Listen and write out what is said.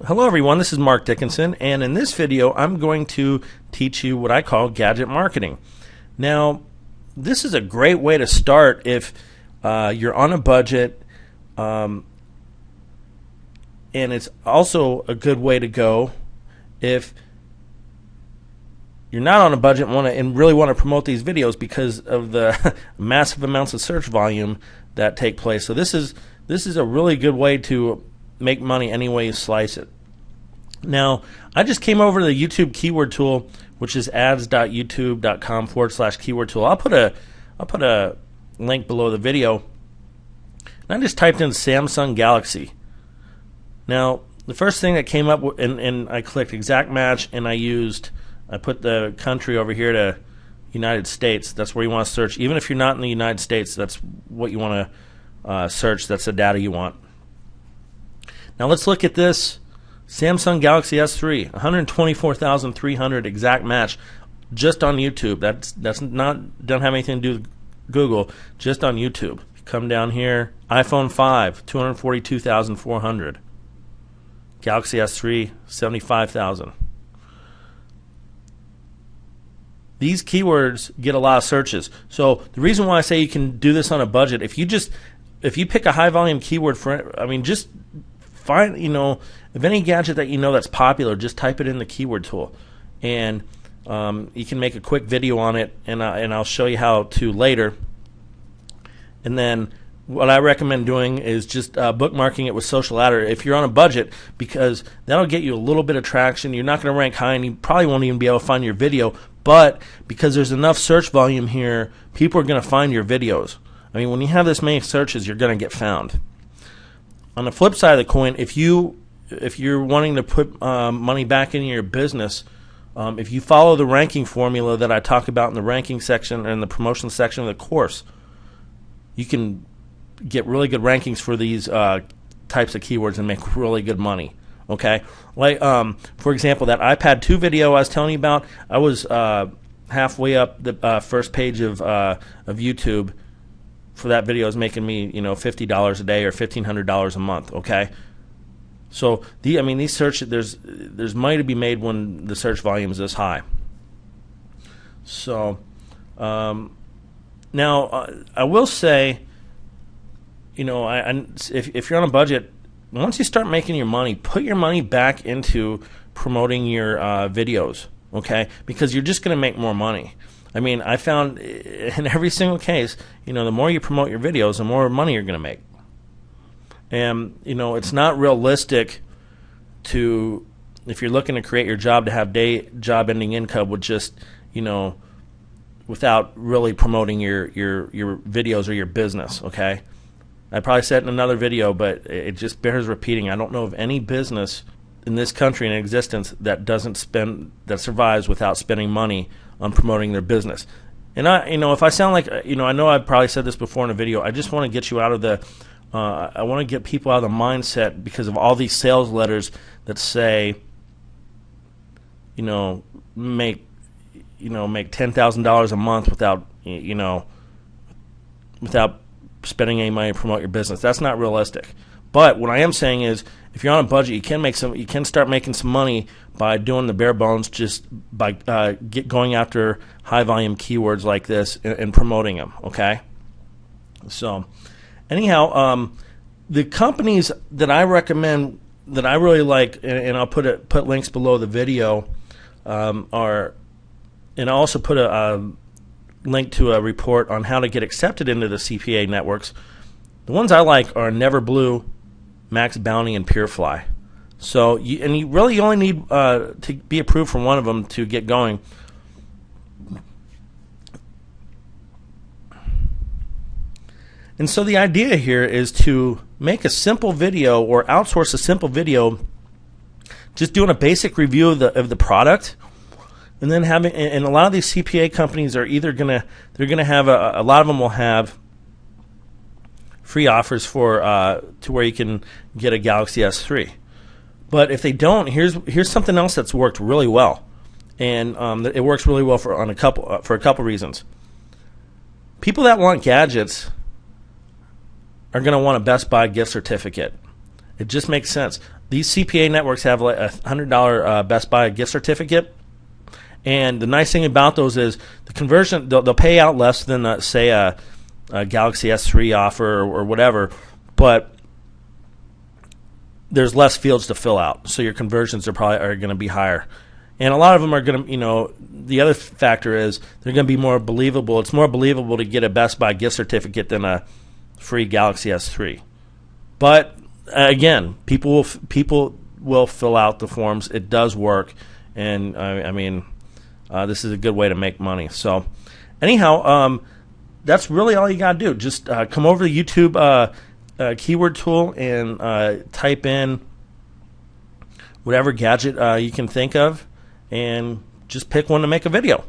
Hello everyone, this is Mark Dickinson, and in this video I'm going to teach you what I call gadget marketing. Now, this is a great way to start if you're on a budget, and it's also a good way to go if you're not on a budget and really want to promote these videos because of the massive amounts of search volume that take place. So this is a really good way to make money any way you slice it. Now, I just came over to the YouTube keyword tool, which is ads.youtube.com/keyword tool. I'll put a link below the video. And I just typed in Samsung Galaxy. Now, the first thing that came up, and I clicked exact match, and I put the country over here to United States. That's where you want to search. Even if you're not in the United States, that's what you want to search. That's the data you want. Now let's look at this Samsung Galaxy S3, 124,300 exact match, just on YouTube. Doesn't have anything to do with Google, just on YouTube. Come down here, iPhone 5, 242,400. Galaxy S3, 75,000. These keywords get a lot of searches. So the reason why I say you can do this on a budget, if you pick a high volume keyword just find, if any gadget that that's popular, just type it in the keyword tool, and you can make a quick video on it, and I'll show you how to later. And then what I recommend doing is just bookmarking it with Social Adder if you're on a budget, because that'll get you a little bit of traction. You're not going to rank high, and you probably won't even be able to find your video, but because there's enough search volume here, people are going to find your videos. I mean, when you have this many searches, you're going to get found. On the flip side of the coin, if you're wanting to put money back into your business, if you follow the ranking formula that I talk about in the ranking section and the promotion section of the course, you can get really good rankings for these types of keywords and make really good money. Okay, like for example, that iPad 2 video I was telling you about, I was halfway up the first page of YouTube. For that video is making me, $50 a day or $1,500 a month. Okay, so these search, there's money to be made when the search volume is this high. So now I will say, if you're on a budget, once you start making your money, put your money back into promoting your videos. Okay, because you're just going to make more money. I mean, I found in every single case, the more you promote your videos, the more money you're going to make. And, it's not realistic if you're looking to create your job, to have job-ending income with just, without really promoting your videos or your business, okay? I probably said it in another video, but it just bears repeating. I don't know of any business in this country in existence that survives without spending money on promoting their business. And if I sound like, I know I've probably said this before in a video, I just want to get you out of I want to get people out of the mindset, because of all these sales letters that say, make $10,000 a month without spending any money to promote your business. That's not realistic. But what I am saying is, if you're on a budget, you can start making some money by doing the bare bones, just by going after high volume keywords like this and promoting them. Okay. So, anyhow, the companies that I recommend, that I really like, and I'll put links below the video, and I'll also put a link to a report on how to get accepted into the CPA networks. The ones I like are Never Blue, Max Bounty, and PureFly. So you really only need to be approved for one of them to get going. And so the idea here is to make a simple video, or outsource a simple video, just doing a basic review of the product, and then and a lot of these CPA companies are either gonna have a lot of them will have free offers to where you can get a Galaxy S3. But if they don't, here's something else that's worked really well, and it works really well for a couple reasons. People that want gadgets are going to want a Best Buy gift certificate. It just makes sense. these CPA networks have like $100 Best Buy gift certificate. And the nice thing about those is the conversion, they'll pay out less than, say, a Galaxy S3 offer or whatever, but there's less fields to fill out, so your conversions are going to be higher. And a lot of them are going to, the other factor is they're going to be more believable. It's more believable to get a Best Buy gift certificate than a free Galaxy S3. But again, people will fill out the forms. It does work, and this is a good way to make money. So anyhow, that's really all you got to do. Just come over to the YouTube keyword tool and type in whatever gadget you can think of, and just pick one to make a video.